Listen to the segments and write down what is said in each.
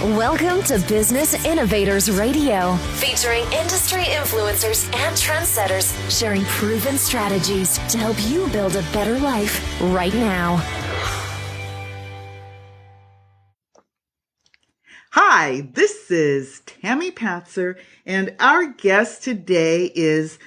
Welcome to Business Innovators Radio, featuring industry influencers and trendsetters sharing proven strategies to help you build a better life right now. Hi, this is Tammy Patzer, and our guest today is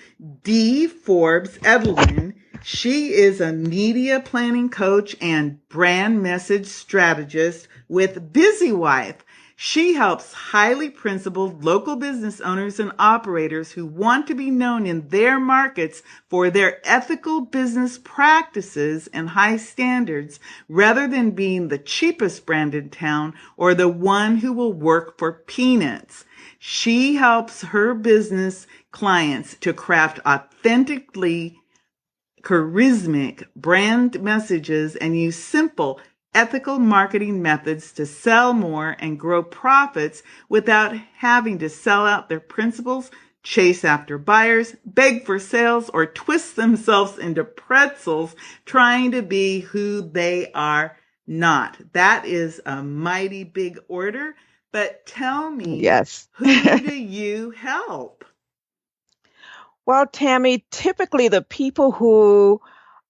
Forbes Edelen. She is a media planning coach and brand message strategist with Busy Wife. She helps highly principled local business owners and operators who want to be known in their markets for their ethical business practices and high standards, rather than being the cheapest brand in town or the one who will work for peanuts. She helps her business clients to craft authentically charismatic brand messages and use simple, ethical marketing methods to sell more and grow profits without having to sell out their principles, chase after buyers, beg for sales, or twist themselves into pretzels trying to be who they are not. That is a mighty big order. But tell me, Yes. who do you help? Well, Tammy, typically the people who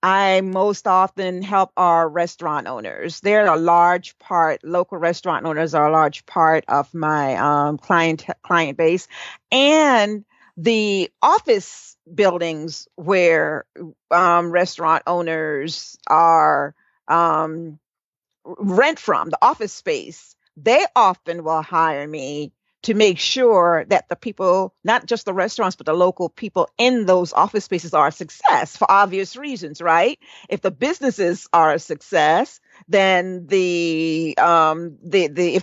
I most often help are restaurant owners. They're a large part, local restaurant owners are a large part of my client base. And the office buildings where restaurant owners are rent from, the office space, they often will hire me to make sure that the people, not just the restaurants, but the local people in those office spaces are a success for obvious reasons, right? If the businesses are a success, then if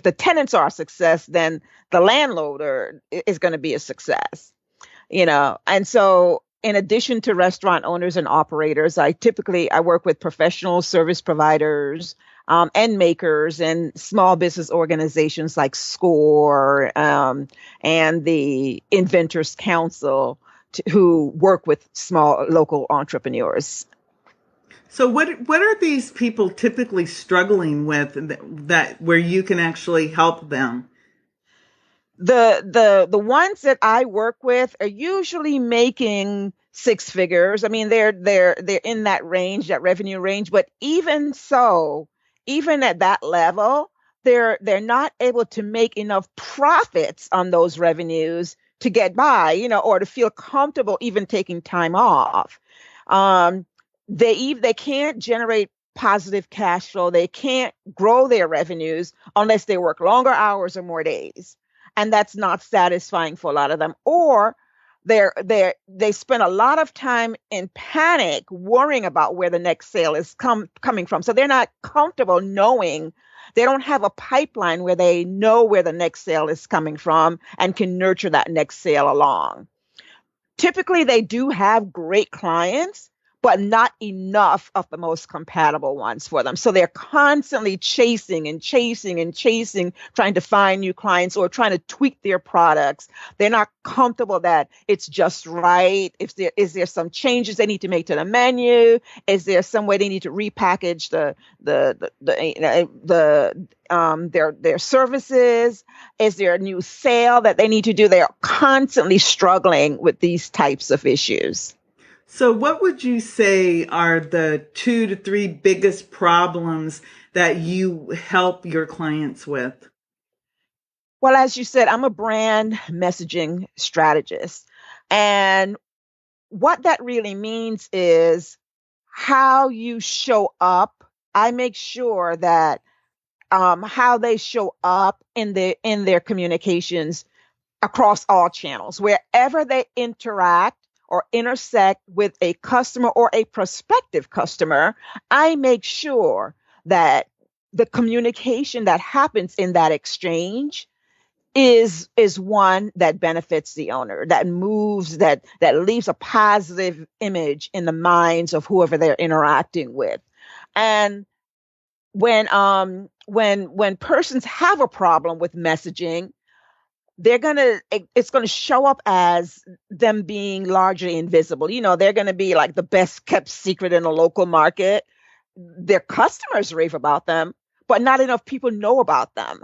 the tenants are a success, then the landlord is going to be a success, And so in addition to restaurant owners and operators, I work with professional service providers, and makers and small business organizations like SCORE, and the Inventors Council who work with small local entrepreneurs. So what are these people typically struggling with that where you can actually help them? The ones that I work with are usually making six figures. I mean, they're in that range, that revenue range, but even so, even at that level, they're not able to make enough profits on those revenues to get by, or to feel comfortable even taking time off. They can't generate positive cash flow. They can't grow their revenues unless they work longer hours or more days. And that's not satisfying for a lot of them. Or they spend a lot of time in panic, worrying about where the next sale is coming from. So they're not comfortable knowing, they don't have a pipeline where they know where the next sale is coming from and can nurture that next sale along. Typically, they do have great clients, but not enough of the most compatible ones for them. So they're constantly chasing and chasing and chasing, trying to find new clients or trying to tweak their products. They're not comfortable that it's just right. Is there some changes they need to make to the menu? Is there some way they need to repackage their services? Is there a new sale that they need to do? They're constantly struggling with these types of issues. So what would you say are the 2 to 3 biggest problems that you help your clients with? Well, as you said, I'm a brand messaging strategist. And what that really means is how you show up. I make sure that how they show up in their communications across all channels, wherever they interact or intersect with a customer or a prospective customer, I make sure that the communication that happens in that exchange is one that benefits the owner, that moves, that leaves a positive image in the minds of whoever they're interacting with. And when persons have a problem with messaging, it's gonna show up as them being largely invisible. They're gonna be like the best kept secret in a local market. Their customers rave about them, but not enough people know about them.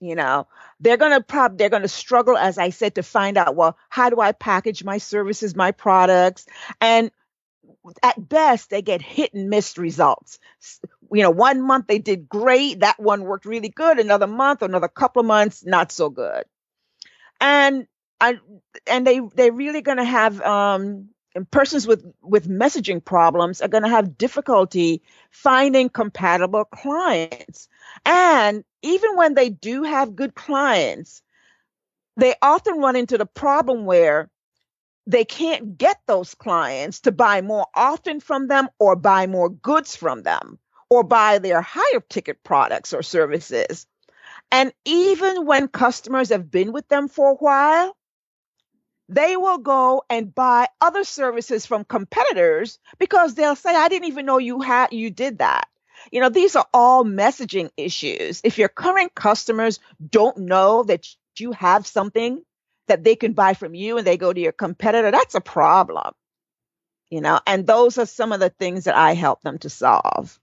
You know, they're going to struggle, as I said, to find out, well, how do I package my services, my products? And at best, they get hit and miss results. One month they did great. That one worked really good. Another month, another couple of months, not so good. And I, and they're really going to have, and persons with messaging problems are going to have difficulty finding compatible clients. And even when they do have good clients, they often run into the problem where they can't get those clients to buy more often from them, or buy more goods from them, or buy their higher ticket products or services. And even when customers have been with them for a while, they will go and buy other services from competitors because they'll say, I didn't even know you did that. These are all messaging issues. If your current customers don't know that you have something that they can buy from you and they go to your competitor, that's a problem. And those are some of the things that I help them to solve.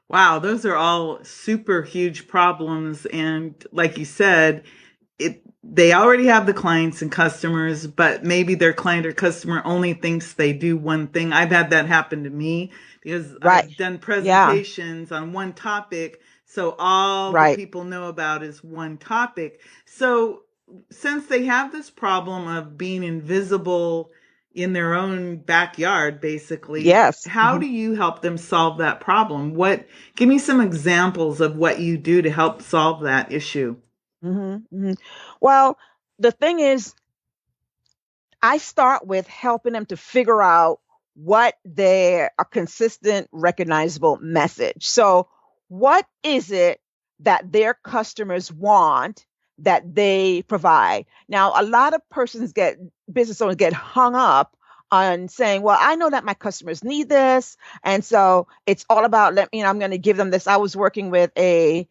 Wow, those are all super huge problems. And like you said, they already have the clients and customers, but maybe their client or customer only thinks they do one thing. I've had that happen to me because Right. I've done Yeah. presentations on one topic. So all the Right. people know about is one topic. So since they have this problem of being invisible in their own backyard, basically, Yes. how do you help them solve that problem? Give me some examples of what you do to help solve that issue. Well, the thing is, I start with helping them to figure out what their a consistent, recognizable message. So, what is it that their customers want that they provide? Now, a lot of business owners get hung up on saying, well, I know that my customers need this. And so it's all about, I'm going to give them this. I was working with a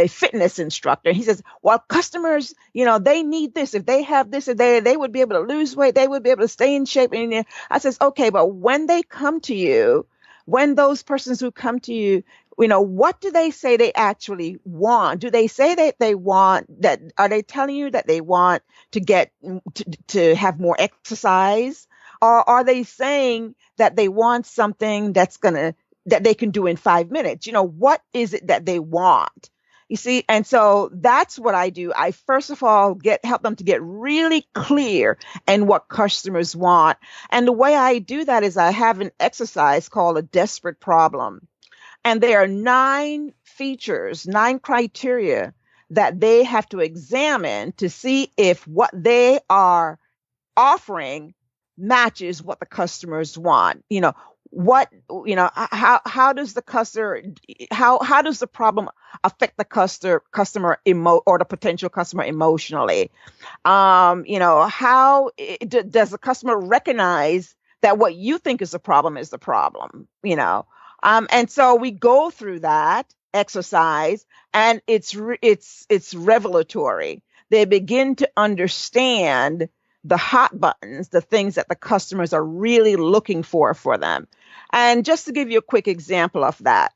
fitness instructor. He says, well, customers, they need this. If they have this, they would be able to lose weight. They would be able to stay in shape. And I says, okay, but when they come to you, when those persons who come to you, what do they say they actually want? Do they say that they want that? Are they telling you that they want to to have more exercise? Or are they saying that they want something that they can do in 5 minutes? What is it that they want? You see, and so that's what I do. I first of all help them to get really clear in what customers want. And the way I do that is I have an exercise called a desperate problem. And there are 9 criteria that they have to examine to see if what they are offering matches what the customers want. How does the customer, how does the problem affect the or the potential customer emotionally? How does the customer recognize that what you think is the problem is the problem? And so we go through that exercise, and it's revelatory. They begin to understand the hot buttons, the things that the customers are really looking for them. And just to give you a quick example of that,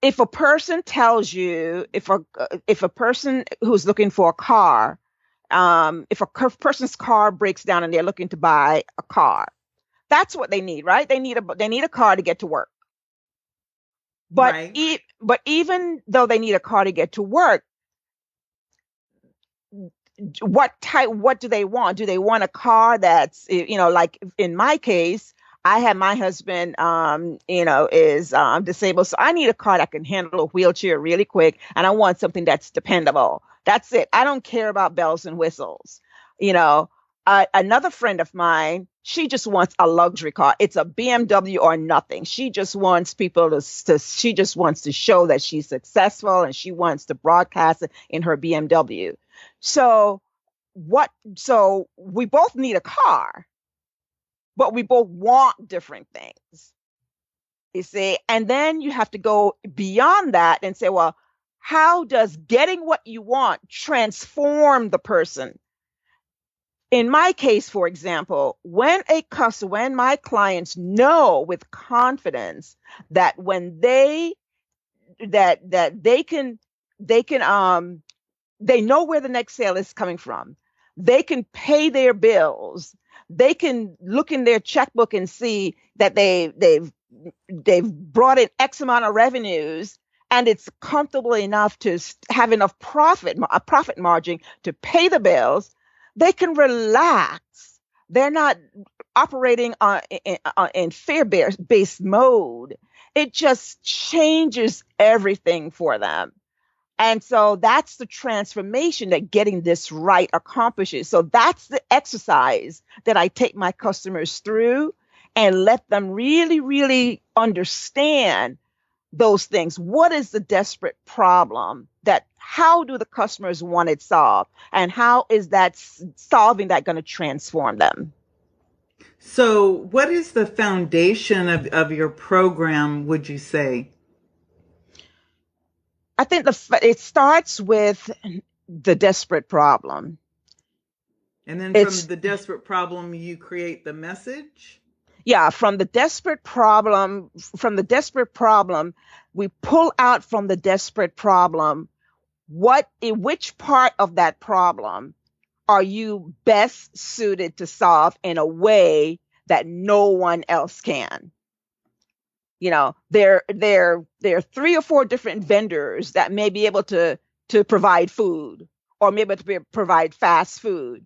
if a person tells you, if a person who's looking for a car, if a person's car breaks down and they're looking to buy a car, that's what they need, right? They need a car to get to work. But Right. But even though they need a car to get to work, what do they want? Do they want a car that's, like in my case, I have my husband, is disabled. So I need a car that can handle a wheelchair really quick. And I want something that's dependable. That's it. I don't care about bells and whistles. Another friend of mine, she just wants a luxury car. It's a BMW or nothing. She just wants she just wants to show that she's successful, and she wants to broadcast it in her BMW. So we both need a car, but we both want different things, you see? And then you have to go beyond that and say, well, how does getting what you want transform the person? In my case, for example, when my clients know with confidence that when they can they can they know where the next sale is coming from. They can pay their bills. They can look in their checkbook and see that they've brought in X amount of revenues, and it's comfortable enough to have enough a profit margin to pay the bills. They can relax. They're not operating in fear-based mode. It just changes everything for them. And so that's the transformation that getting this right accomplishes. So that's the exercise that I take my customers through and let them really, really understand those things. What is the desperate problem? How do the customers want it solved? And how is that solving that going to transform them? So what is the foundation of your program, would you say? I think it starts with the desperate problem. And then from the desperate problem, you create the message? Yeah, from the desperate problem, we pull out from the desperate problem, which part of that problem are you best suited to solve in a way that no one else can? You know, there are 3 or 4 different vendors that may be able to provide food, or maybe to provide fast food,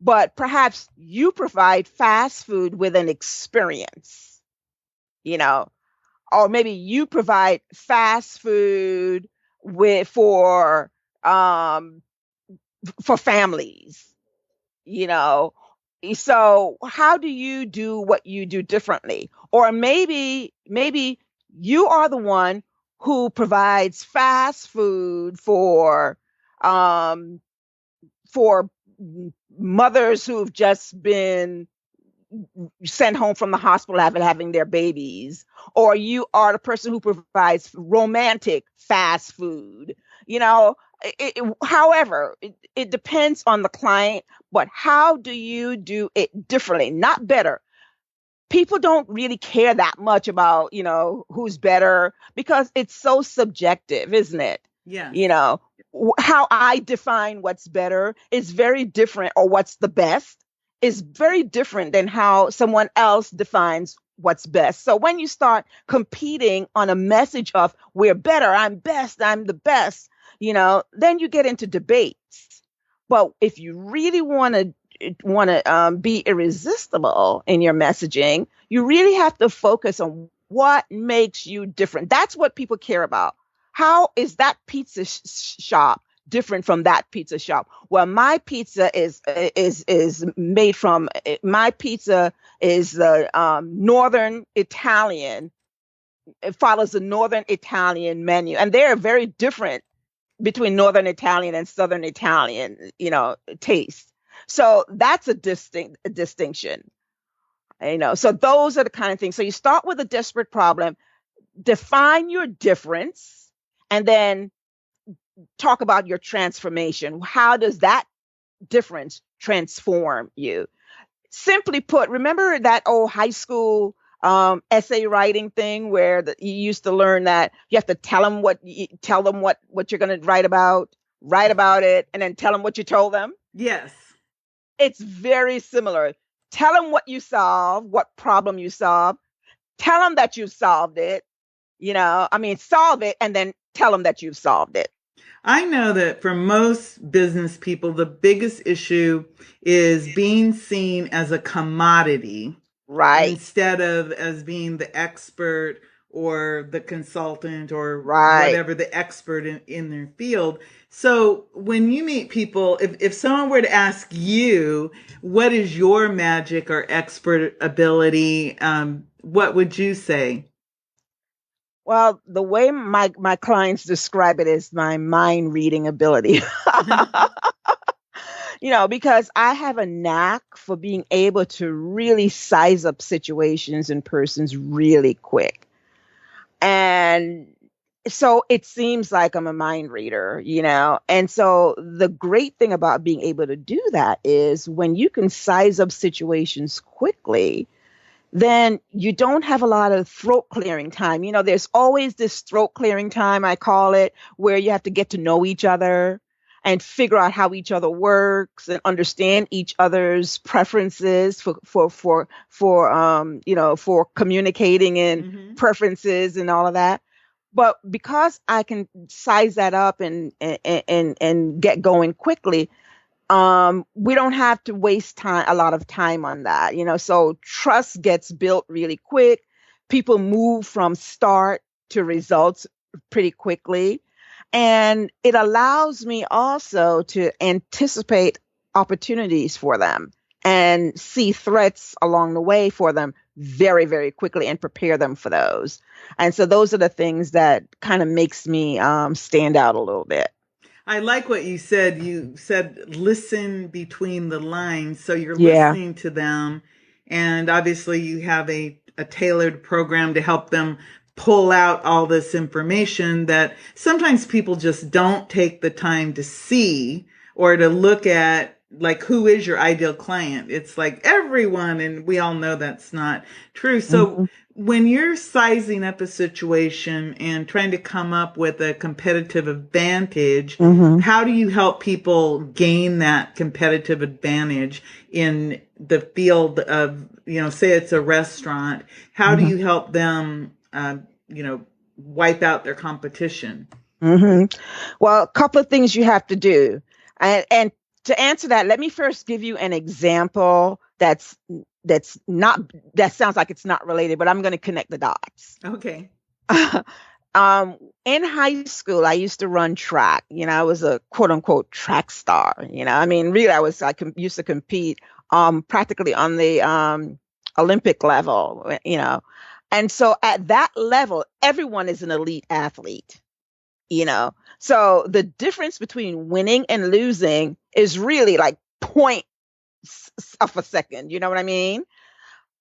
but perhaps you provide fast food with an experience, you know, or maybe you provide fast food for families, you know. So how do you do what you do differently? Or maybe you are the one who provides fast food um, for mothers who've just been sent home from the hospital after having their babies, or you are the person who provides romantic fast food. You know, however, it depends on the client, but how do you do it differently, not better? People don't really care that much about, who's better, because it's so subjective, isn't it? Yeah. You know, how I define what's better is very different, or what's the best is very different than how someone else defines what's best. So when you start competing on a message of we're better, I'm best, I'm the best, then you get into debates. But if you really want to be irresistible in your messaging, you really have to focus on what makes you different. That's what people care about. How is that pizza shop different from that pizza shop? Well, my pizza is made from, my pizza is the Northern Italian. It follows the Northern Italian menu, and they're very different between Northern Italian and Southern Italian, taste. So that's a distinction. So those are the kind of things. So you start with a desperate problem, define your difference, and then talk about your transformation. How does that difference transform you? Simply put, remember that old high school essay writing thing where you used to learn that you have to tell them what you're going to write about it, and then tell them what you told them? Yes. It's very similar. Tell them what you solve, what problem you solve. Tell them that you solved it. Solve it and then tell them that you've solved it. I know that for most business people, the biggest issue is being seen as a commodity, right, instead of as being the expert or the consultant or right, whatever, the expert in their field. So when you meet people, if someone were to ask you, what is your magic or expert ability, what would you say? Well, the way my clients describe it is my mind reading ability. Because I have a knack for being able to really size up situations and persons really quick. And so it seems like I'm a mind reader, And so the great thing about being able to do that is when you can size up situations quickly, then you don't have a lot of throat clearing time. There's always this throat clearing time, I call it, where you have to get to know each other and figure out how each other works and understand each other's preferences for communicating and preferences and all of that. But because I can size that up and get going quickly, we don't have to waste a lot of time on that, so trust gets built really quick. People move from start to results pretty quickly. And it allows me also to anticipate opportunities for them and see threats along the way for them very, very quickly and prepare them for those. And so those are the things that kind of makes me stand out a little bit. I like what you said. You said listen between the lines. So you're Yeah. listening to them. And obviously you have a tailored program to help them pull out all this information that sometimes people just don't take the time to see or to look at, like, who is your ideal client? It's like everyone, and we all know that's not true. So when you're sizing up a situation and trying to come up with a competitive advantage, how do you help people gain that competitive advantage in the field of, say it's a restaurant? How do you help them, wipe out their competition? Well, a couple of things you have to do. And to answer that, let me first give you an example that sounds like it's not related, but I'm going to connect the dots. Okay. In high school, I used to run track. I was a quote unquote track star. Really, I used to compete practically on the Olympic level. And so at that level, everyone is an elite athlete. So the difference between winning and losing is really like points of a second. You know what I mean?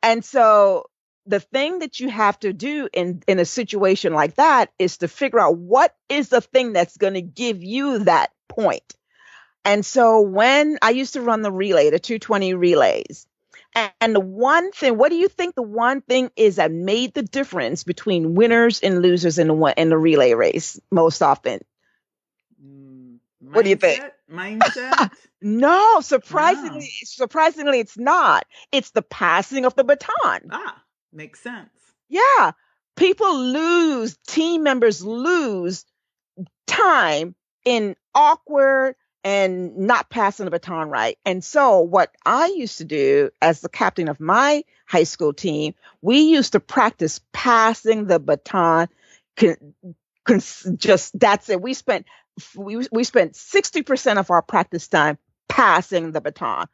And so the thing that you have to do in a situation like that is to figure out what is the thing that's going to give you that point. And so when I used to run the 220 relays, and the one thing, what do you think the one thing is that made the difference between winners and losers in the relay race most often? What do you think? Mindset? No, surprisingly, it's not. It's the passing of the baton. Makes sense. Yeah. Team members lose time in awkward and not passing the baton right. And so what I used to do as the captain of my high school team, we used to practice passing the baton. That's it. We spent 60% of our practice time passing the baton.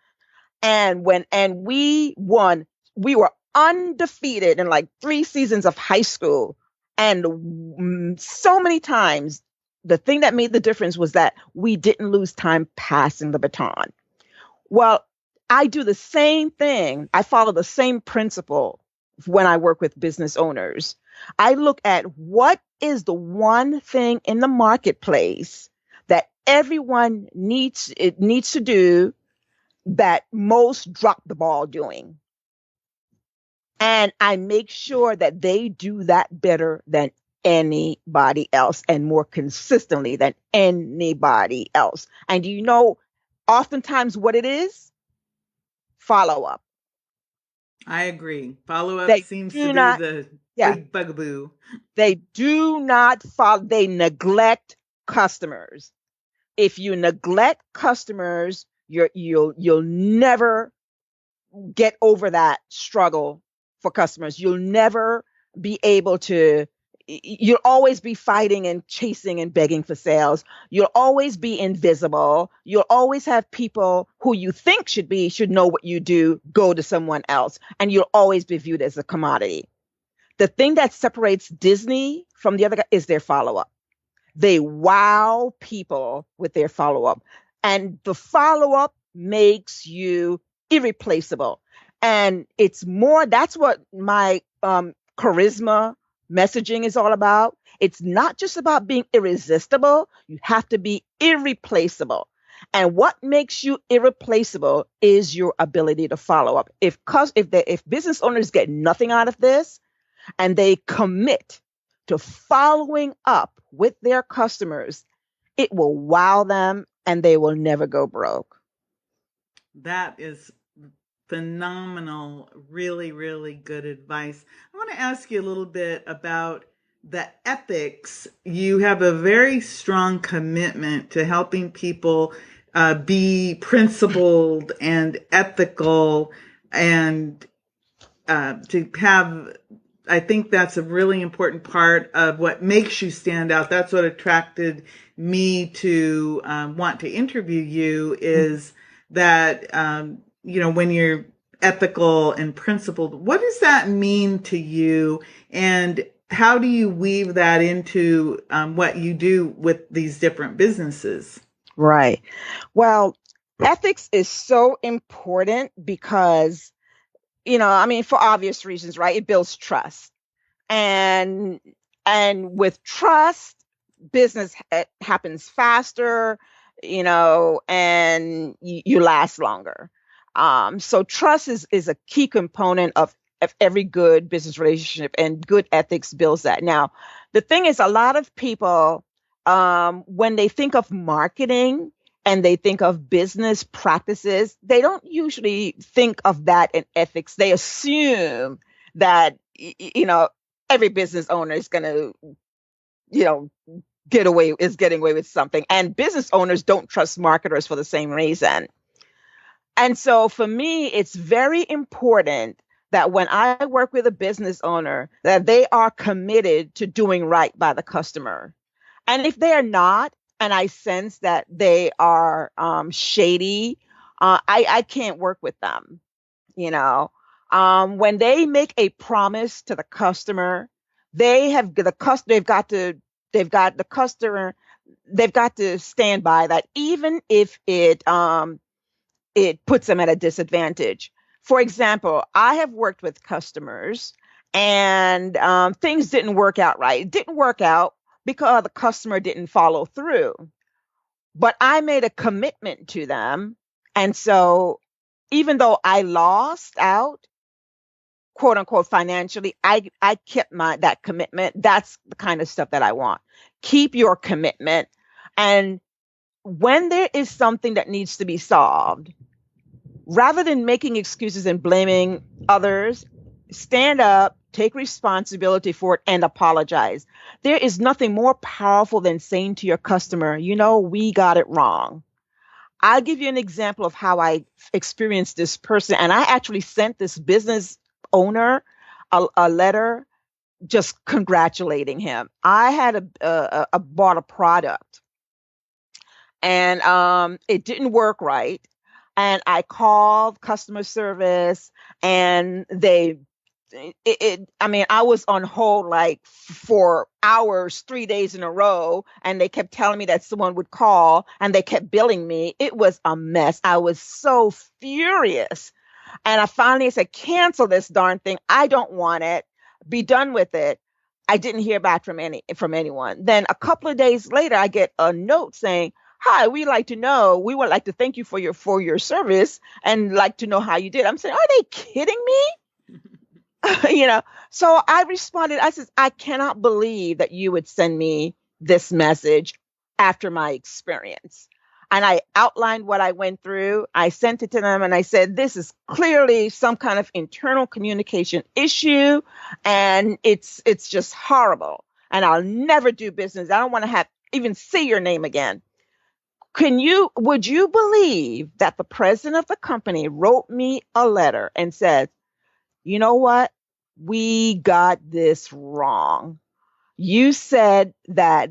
And we won, we were undefeated in like 3 seasons of high school. And so many times, the thing that made the difference was that we didn't lose time passing the baton. Well, I do the same thing. I follow the same principle when I work with business owners. I look at what is the one thing in the marketplace that everyone needs to do that most drop the ball doing. And I make sure that they do that better than anybody else and more consistently than anybody else. And do you know oftentimes what it is? Follow up. I agree. Follow up seems to be the big bugaboo. They do not follow. They neglect customers. If you neglect customers, you'll never get over that struggle for customers. You'll never be able to. You'll always be fighting and chasing and begging for sales. You'll always be invisible. You'll always have people who you think should know what you do go to someone else, and you'll always be viewed as a commodity. The thing that separates Disney from the other guy is their follow-up. They wow people with their follow-up, and the follow-up makes you irreplaceable. And that's what my charisma messaging is all about. It's not just about being irresistible. You have to be irreplaceable. And what makes you irreplaceable is your ability to follow up. If business owners get nothing out of this and they commit to following up with their customers, it will wow them and they will never go broke. That is phenomenal. Really, really good advice. I want to ask you a little bit about the ethics. You have a very strong commitment to helping people be principled and ethical, and to have, I think that's a really important part of what makes you stand out. That's what attracted me to want to interview you, is that, when you're ethical and principled, what does that mean to you? And how do you weave that into what you do with these different businesses? Right. Well, ethics is so important because, for obvious reasons, right? It builds trust. And with trust, business happens faster, and you last longer. So trust is a key component of every good business relationship, and good ethics builds that. Now, the thing is, a lot of people, when they think of marketing and they think of business practices, they don't usually think of that in ethics. They assume that, every business owner is going to, you know, getting away with something. And business owners don't trust marketers for the same reason. And so for me, it's very important that when I work with a business owner, that they are committed to doing right by the customer. And if they are not, and I sense that they are shady, I can't work with them. You know, when they make a promise to the customer, they've got the customer, they've got to stand by that, even if it puts them at a disadvantage. For example, I have worked with customers and things didn't work out right. It didn't work out because the customer didn't follow through. But I made a commitment to them. And so even though I lost out, quote unquote, financially, I kept that commitment. That's the kind of stuff that I want. Keep your commitment. And when there is something that needs to be solved, rather than making excuses and blaming others, stand up, take responsibility for it, and apologize. There is nothing more powerful than saying to your customer, we got it wrong. I'll give you an example of how I experienced this person. And I actually sent this business owner a letter just congratulating him. I had bought a product and it didn't work right. And I called customer service and I was on hold like for hours, 3 days in a row, and they kept telling me that someone would call and they kept billing me. It was a mess. I was so furious. And I finally said, cancel this darn thing. I don't want it. Be done with it. I didn't hear back from anyone. Then a couple of days later, I get a note saying, "Hi, we would like to thank you for your service and like to know how you did." I'm saying, are they kidding me? So I responded. I said, "I cannot believe that you would send me this message after my experience." And I outlined what I went through. I sent it to them and I said, "This is clearly some kind of internal communication issue. And it's just horrible. And I'll never do business. I don't want to even see your name again." Would you believe that the president of the company wrote me a letter and said, "You know what? We got this wrong. You said that,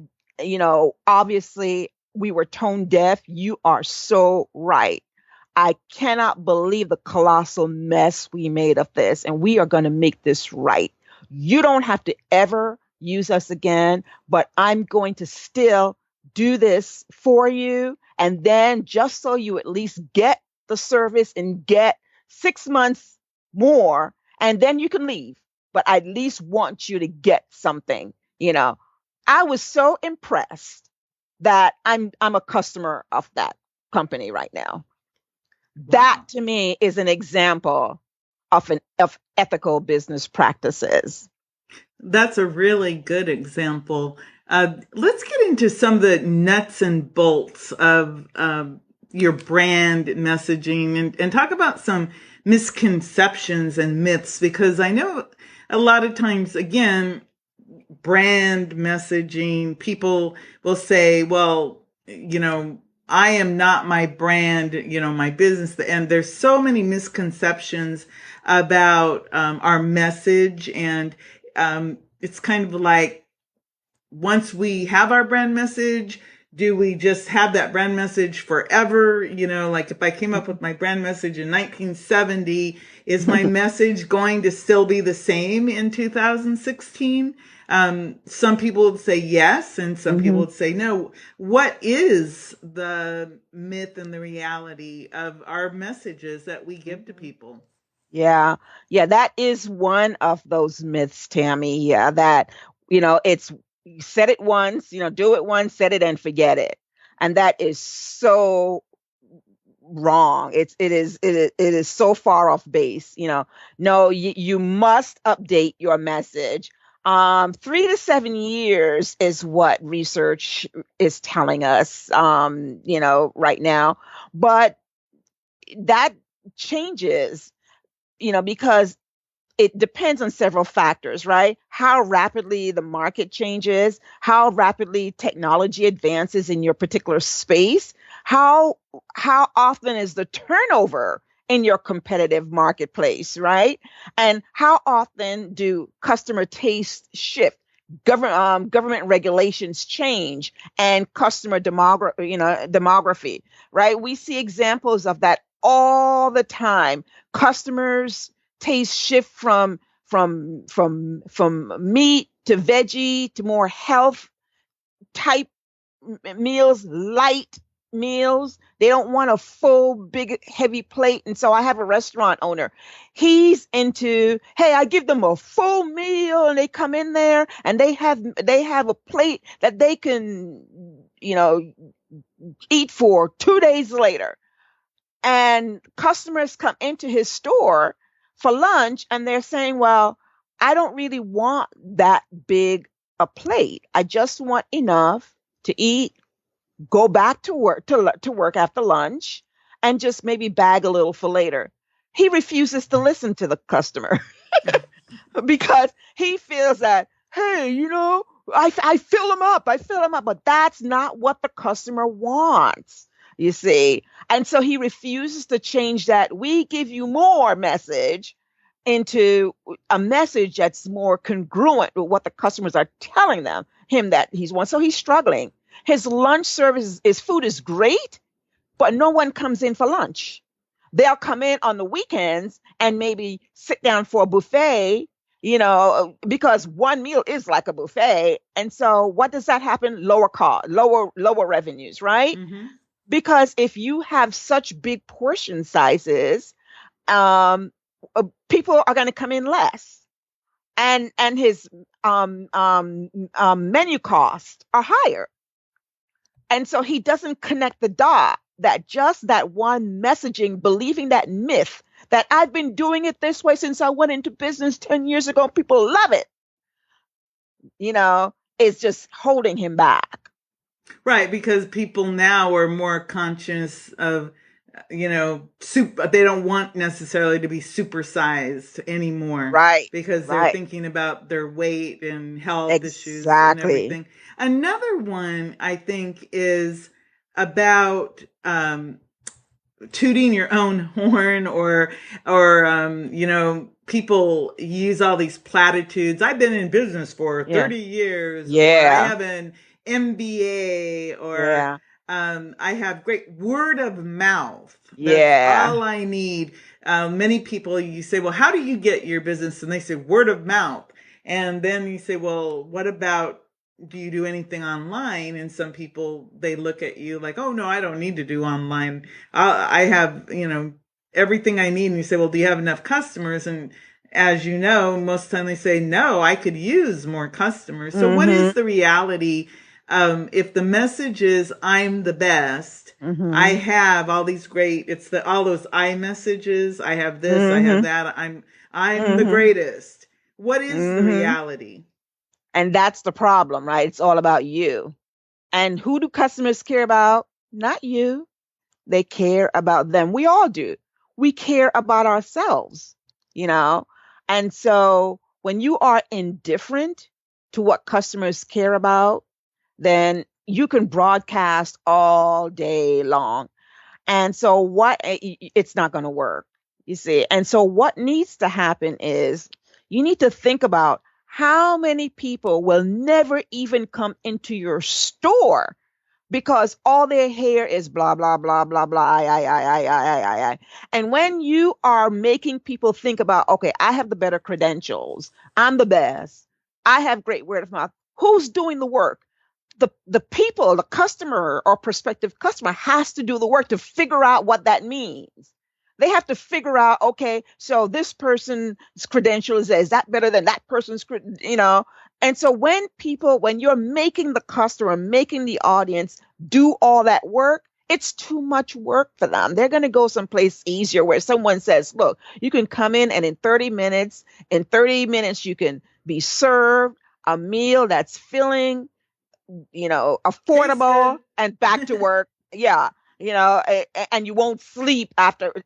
obviously we were tone deaf. You are so right. I cannot believe the colossal mess we made of this, and we are going to make this right. You don't have to ever use us again, but I'm going to still do this for you. And then just so you at least get the service and get 6 months more, and then you can leave. But I at least want you to get something." I was so impressed that I'm a customer of that. company right now. That to me is an example of ethical business practices. That's a really good example. Let's get into some of the nuts and bolts of your brand messaging and talk about some misconceptions and myths, because I know a lot of times, again, brand messaging, people will say, well, I am not my brand, my business. And there's so many misconceptions about our message. And it's kind of like, once we have our brand message, do we just have that brand message forever? Like if I came up with my brand message in 1970, is my message going to still be the same in 2016? Some people would say yes, and some people would say no. What is the myth and the reality of our messages that we give to people? Yeah. Yeah, that is one of those myths, Tammy. Yeah, that, it's you said it once, do it once, set it and forget it. And that is so wrong. It is so far off base. No, you must update your message. 3 to 7 years is what research is telling us, right now. But that changes, because it depends on several factors, right? How rapidly the market changes, how rapidly technology advances in your particular space, how often is the turnover in your competitive marketplace, right? And how often do customer tastes shift? Government regulations change and customer demography, right? We see examples of that all the time. Customers taste shift from meat to veggie to more health type meals, light meals. They don't want a full big heavy plate. And so I have a restaurant owner. He's into, hey, I give them a full meal and they come in there and they have a plate that they can eat for 2 days later. And customers come into his store for lunch and they're saying, well, I don't really want that big a plate. I just want enough to eat, go back to work after lunch, and just maybe bag a little for later. He refuses to listen to the customer because he feels that, hey, I fill them up. But that's not what the customer wants, you see. And so he refuses to change that "we give you more" message into a message that's more congruent with what the customers are telling him that he's wants. So he's struggling. His lunch service, his food is great, but no one comes in for lunch. They'll come in on the weekends and maybe sit down for a buffet, because one meal is like a buffet. And so what does that happen? Lower cost, lower revenues, right? Mm-hmm. Because if you have such big portion sizes, people are going to come in less, and his menu costs are higher, and so he doesn't connect the dot that just that one messaging, believing that myth that I've been doing it this way since I went into business 10 years ago, people love it, is just holding him back. Right, because people now are more conscious of, they don't want necessarily to be supersized anymore. Right. Because they're thinking about their weight and health issues and everything. Another one I think is about tooting your own horn, or people use all these platitudes. I've been in business for 30 years. Yeah. Or I have an MBA, or I have great word of mouth. That's all I need. Many people, you say, well, how do you get your business? And they say word of mouth. And then you say, well, what about, do you do anything online? And some people, they look at you like, oh no, I don't need to do online. I have, everything I need. And you say, well, do you have enough customers? And as you know, most of the time they say, no, I could use more customers. So what is the reality? If the message is I'm the best, I Mm-hmm. have all these great, it's the all those iMessages. I have this, I have Mm-hmm. that. I'm the Mm-hmm. greatest. What is the Mm-hmm. reality? And that's the problem, right? It's all about you. And who do customers care about? Not you. They care about them. We all do. We care about ourselves, you know? And so when you are indifferent to what customers care about, then you can broadcast all day long. And so it's not going to work, you see. And so what needs to happen is you need to think about how many people will never even come into your store because all they hear is blah blah blah blah blah I. And when you are making people think about, okay, I have the better credentials, I'm the best, I have great word of mouth, who's doing the work? The people, the customer or prospective customer has to do the work to figure out what that means. They have to figure out, okay, so this person's credential is that better than that person's, and so when you're making the customer, making the audience do all that work, it's too much work for them. They're going to go someplace easier where someone says, look, you can come in and in 30 minutes, you can be served a meal that's filling, Tastes good. affordable and back to work. Yeah. And you won't sleep afterwards,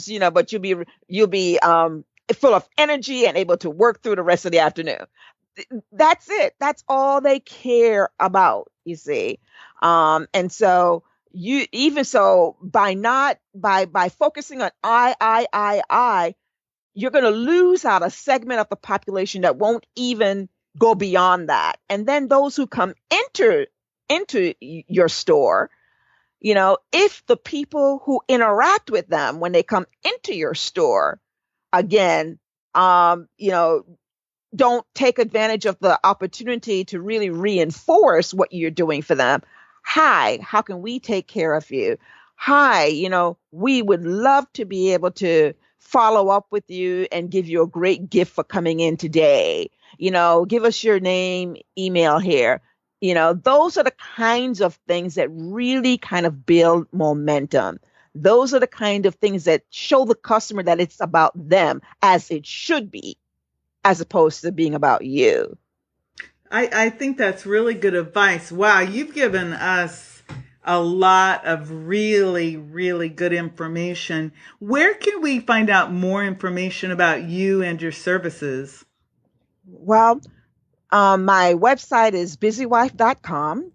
but you'll be full of energy and able to work through the rest of the afternoon. That's it. That's all they care about, you see. And so you even so by not by focusing on I, you're going to lose out a segment of the population that won't even go beyond that. And then those who come into your store, if the people who interact with them when they come into your store, again, don't take advantage of the opportunity to really reinforce what you're doing for them. Hi, how can we take care of you? Hi, we would love to be able to follow up with you and give you a great gift for coming in today. Give us your name, email here. Those are the kinds of things that really kind of build momentum. Those are the kind of things that show the customer that it's about them, as it should be, as opposed to being about you. I think that's really good advice. Wow, you've given us a lot of really, really good information. Where can we find out more information about you and your services? Well, my website is busywife.com.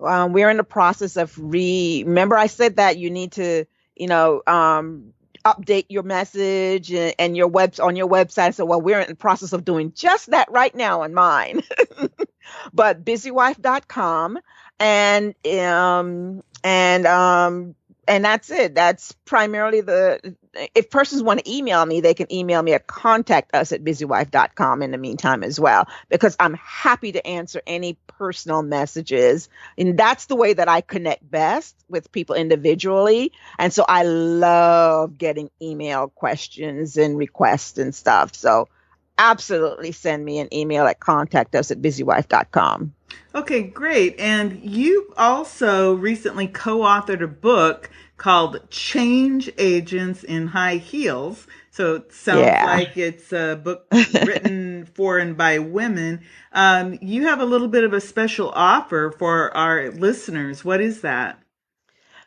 We're in the process of remember I said that you need to, update your message and your on your website. So, well, we're in the process of doing just that right now on mine. But busywife.com, and that's it. That's primarily if persons want to email me, they can email me at contactus@busywife.com in the meantime as well, because I'm happy to answer any personal messages. And that's the way that I connect best with people individually. And so I love getting email questions and requests and stuff. So absolutely send me an email at contactus@busywife.com. Okay, great. And you also recently co-authored a book called Change Agents in High Heels. So it sounds Yeah. like it's a book written for and by women. You have a little bit of a special offer for our listeners. What is that?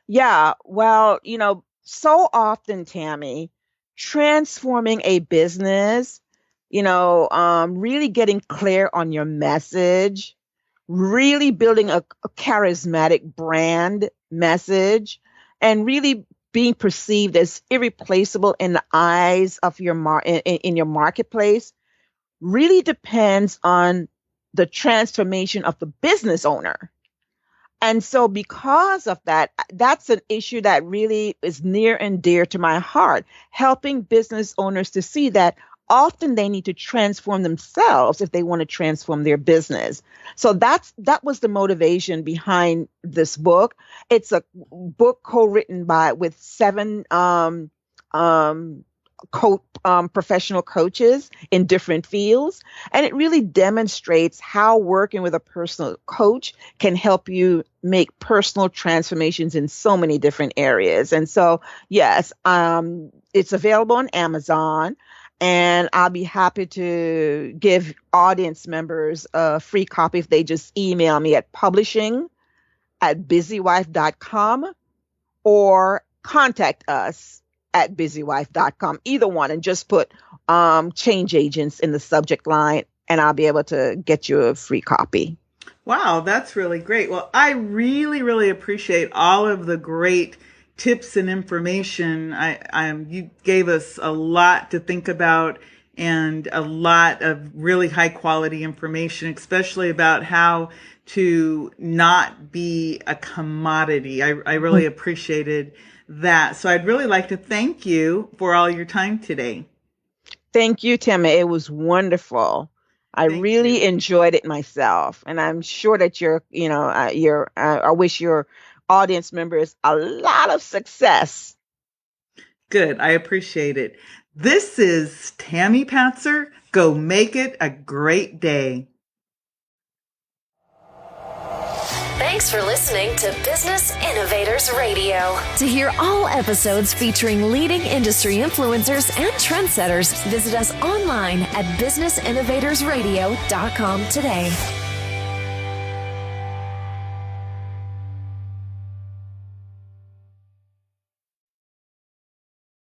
Yeah. Well, so often, Tammy, transforming a business, really getting clear on your message, really building a charismatic brand message, and really being perceived as irreplaceable in the eyes of in your marketplace really depends on the transformation of the business owner. And so because of that, that's an issue that really is near and dear to my heart, helping business owners to see that often they need to transform themselves if they want to transform their business. So that was the motivation behind this book. It's a book co-written with 7 professional coaches in different fields. And it really demonstrates how working with a personal coach can help you make personal transformations in so many different areas. And so, yes, it's available on Amazon. And I'll be happy to give audience members a free copy if they just email me at publishing@busywife.com or contact us at busywife.com, either one, and just put change agents in the subject line, and I'll be able to get you a free copy. Wow, that's really great. Well, I really, really appreciate all of the great tips and information. You gave us a lot to think about and a lot of really high quality information, especially about how to not be a commodity. I really appreciated that. So I'd really like to thank you for all your time today. Thank you, Tammy. It was wonderful. I really enjoyed it myself, and I'm sure that I wish your audience members a lot of success. Good. I appreciate it. This is Tammy Patzer. Go make it a great day. Thanks for listening to Business Innovators Radio. To hear all episodes featuring leading industry influencers and trendsetters, visit us online at businessinnovatorsradio.com today.